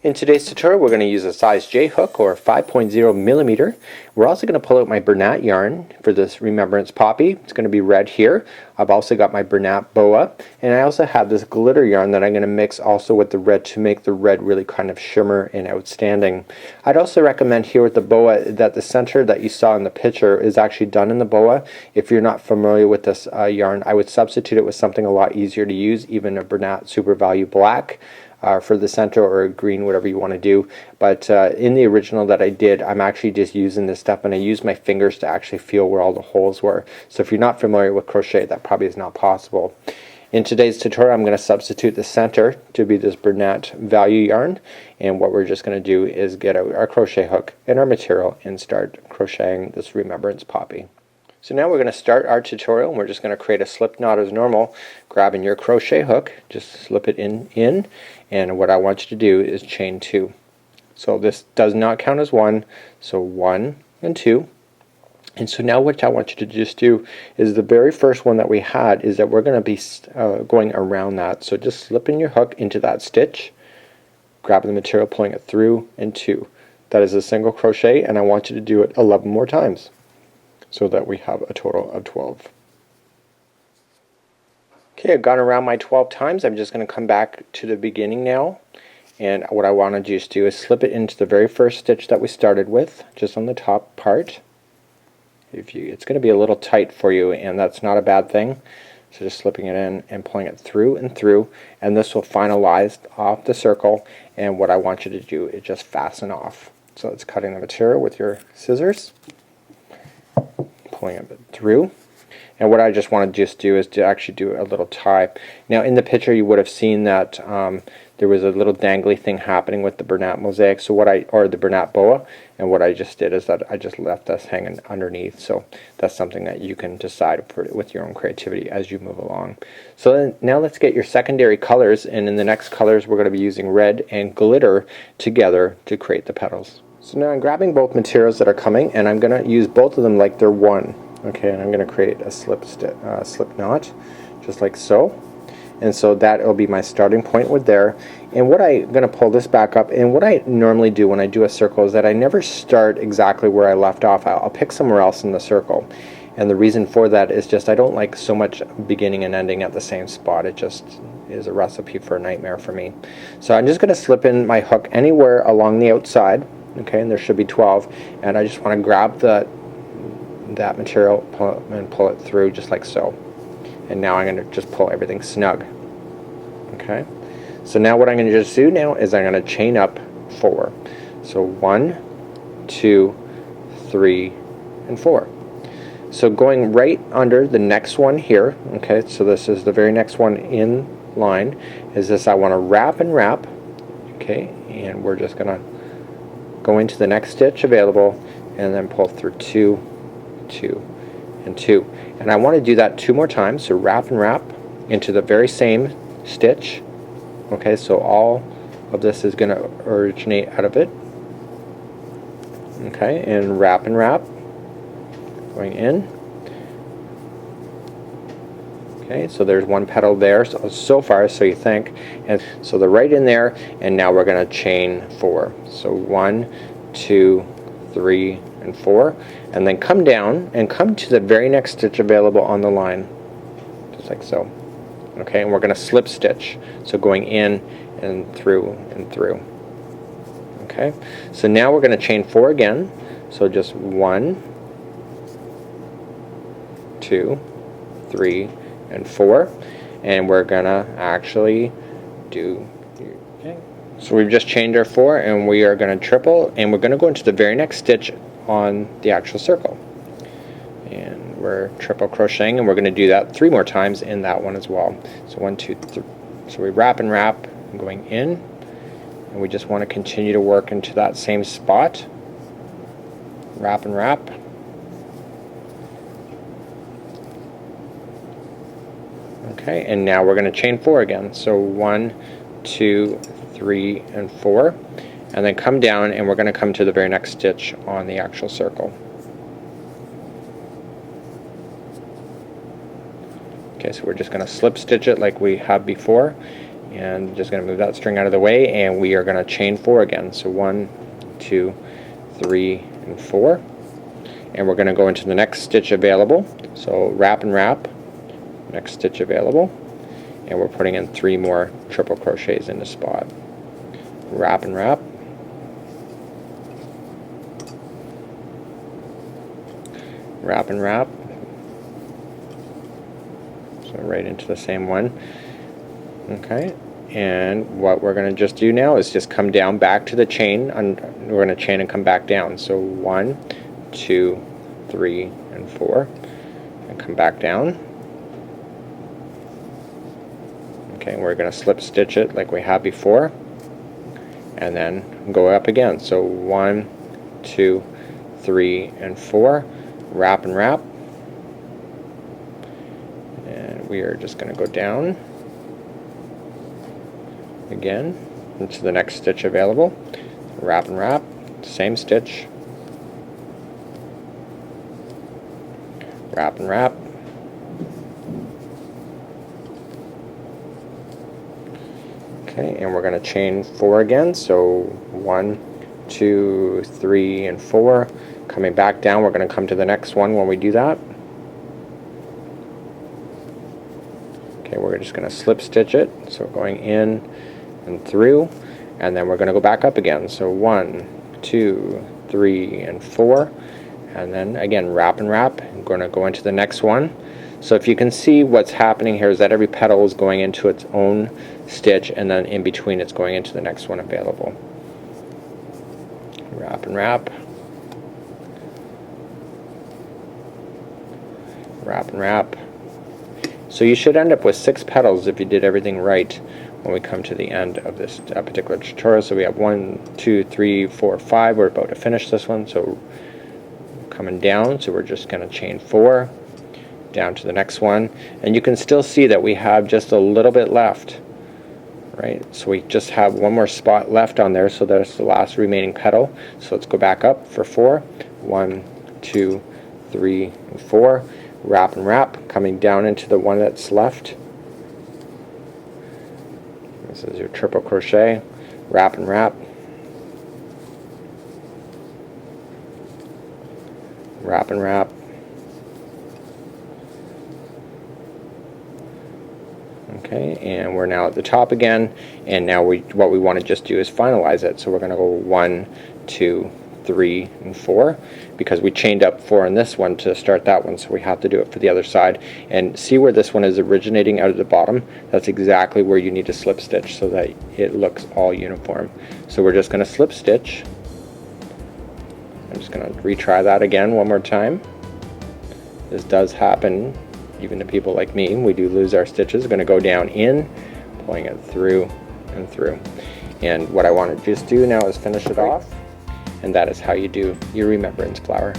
In today's tutorial we're going to use a size J hook or 5.0 millimeter. We're also going to pull out my Bernat yarn for this Remembrance Poppy. It's going to be red here. I've also got my Bernat boa, and I also have this glitter yarn that I'm going to mix also with the red to make the red really kind of shimmer and outstanding. I'd also recommend here with the boa that the center that you saw in the picture is actually done in the boa. If you're not familiar with this yarn, I would substitute it with something a lot easier to use, even a Bernat Super Value Black. For the center, or a green, whatever you want to do. But in the original that I did, I'm actually just using this stuff, and I use my fingers to actually feel where all the holes were. So if you're not familiar with crochet, that probably is not possible. In today's tutorial I'm going to substitute the center to be this Bernat Value yarn, and what we're just going to do is get out our crochet hook and our material and start crocheting this Remembrance Poppy. So now we're going to start our tutorial, and we're just going to create a slip knot as normal, grabbing your crochet hook, just slip it in, and what I want you to do is chain 2. So this does not count as 1, so 1 and 2. And so now what I want you to just do is the very first one that we had is that we're going to be going around that. So just slipping your hook into that stitch, grabbing the material, pulling it through, and 2. That is a single crochet, and I want you to do it 11 more times, so that we have a total of 12. Okay, I've gone around my 12 times. I'm just going to come back to the beginning now, and what I want to just do is slip it into the very first stitch that we started with, just on the top part. It's going to be a little tight for you, and that's not a bad thing. So just slipping it in and pulling it through and through, and this will finalize off the circle, and what I want you to do is just fasten off. So it's cutting the material with your scissors, pulling it through, and what I just want to just do is to actually do a little tie. Now in the picture you would have seen that there was a little dangly thing happening with the Bernat mosaic, so or the Bernat boa, and what I just did is that I just left this hanging underneath. So that's something that you can decide with your own creativity as you move along. So then, now let's get your secondary colors, and in the next colors we're going to be using red and glitter together to create the petals. So now I'm grabbing both materials that are coming, and I'm going to use both of them like they're one. Okay, and I'm going to create a slip knot, just like so. And so that will be my starting point with there. And what I'm going to pull this back up, and what I normally do when I do a circle is that I never start exactly where I left off. I'll pick somewhere else in the circle. And the reason for that is just I don't like so much beginning and ending at the same spot. It just is a recipe for a nightmare for me. So I'm just going to slip in my hook anywhere along the outside. Okay, and there should be 12, and I just want to grab that material and pull it through just like so. And now I'm going to just pull everything snug. Okay, so now what I'm going to just do now is I'm going to chain up 4. So 1, 2, 3, and 4. So going right under the next one here, okay, so this is the very next one in line, is this I want to wrap and wrap, okay, and we're just going to go into the next stitch available and then pull through 2, 2, and 2. And I want to do that 2 more times, so wrap and wrap into the very same stitch. Okay, so all of this is going to originate out of it. Okay, and wrap, going in. Okay, so there's one petal there, so far, so you think. And so they're right in there, and now we're going to chain 4. So 1, 2, 3, and 4. And then come down and come to the very next stitch available on the line. Just like so. Okay, and we're going to slip stitch. So going in and through and through. Okay, so now we're going to chain 4 again. So just 1, 2, 3, and 4, and we're gonna actually do, okay, so we've just chained our 4, and we are going to triple, and we're going to go into the very next stitch on the actual circle, and we're triple crocheting, and we're going to do that 3 more times in that one as well. So 1, 2, 3, so we wrap and wrap, going in, and we just want to continue to work into that same spot, wrap and wrap. Okay, and now we're going to chain 4 again. So 1, 2, 3, and 4, and then come down, and we're going to come to the very next stitch on the actual circle. Okay, so we're just going to slip stitch it like we have before, and just going to move that string out of the way, and we are going to chain 4 again. So 1, 2, 3, and 4, and we're going to go into the next stitch available. So wrap and wrap, next stitch available, and we're putting in 3 more triple crochets in the spot. Wrap and wrap, wrap and wrap, so right into the same one. Okay, and what we're going to just do now is just come down back to the chain, and we're going to chain and come back down. So 1, 2, 3, and 4, and come back down. Okay, and we're going to slip stitch it like we had before, and then go up again. So 1, 2, 3, and 4, wrap and wrap, and we are just going to go down again into the next stitch available. Wrap and wrap, same stitch, wrap and wrap, okay, and we're going to chain 4 again. So 1, 2, 3, and 4, coming back down. We're going to come to the next one when we do that. Okay, we're just going to slip stitch it, so going in and through, and then we're going to go back up again. So 1, 2, 3, and 4, and then again wrap and wrap. I'm going to go into the next one. So if you can see, what's happening here is that every petal is going into its own stitch, and then in between it's going into the next one available. Wrap and wrap, wrap and wrap. So you should end up with 6 petals if you did everything right when we come to the end of this particular tutorial. So we have 1, 2, 3, 4, 5. We're about to finish this one. So coming down, so we're just going to chain 4 down to the next one, and you can still see that we have just a little bit left, right? So we just have one more spot left on there, so that's the last remaining petal. So let's go back up for 4. 1, 2, 3, and 4. Wrap and wrap, coming down into the one that's left. This is your triple crochet. Wrap and wrap, wrap and wrap, okay, and we're now at the top again, and now what we want to just do is finalize it. So we're going to go 1, 2, 3, and 4, because we chained up 4 in this one to start that one, so we have to do it for the other side. And see where this one is originating out of the bottom? That's exactly where you need to slip stitch so that it looks all uniform. So we're just going to slip stitch. I'm just going to retry that again one more time. This does happen even to people like me. We do lose our stitches. We're going to go down in, pulling it through and through. And what I want to just do now is finish it off. And that is how you do your remembrance flower.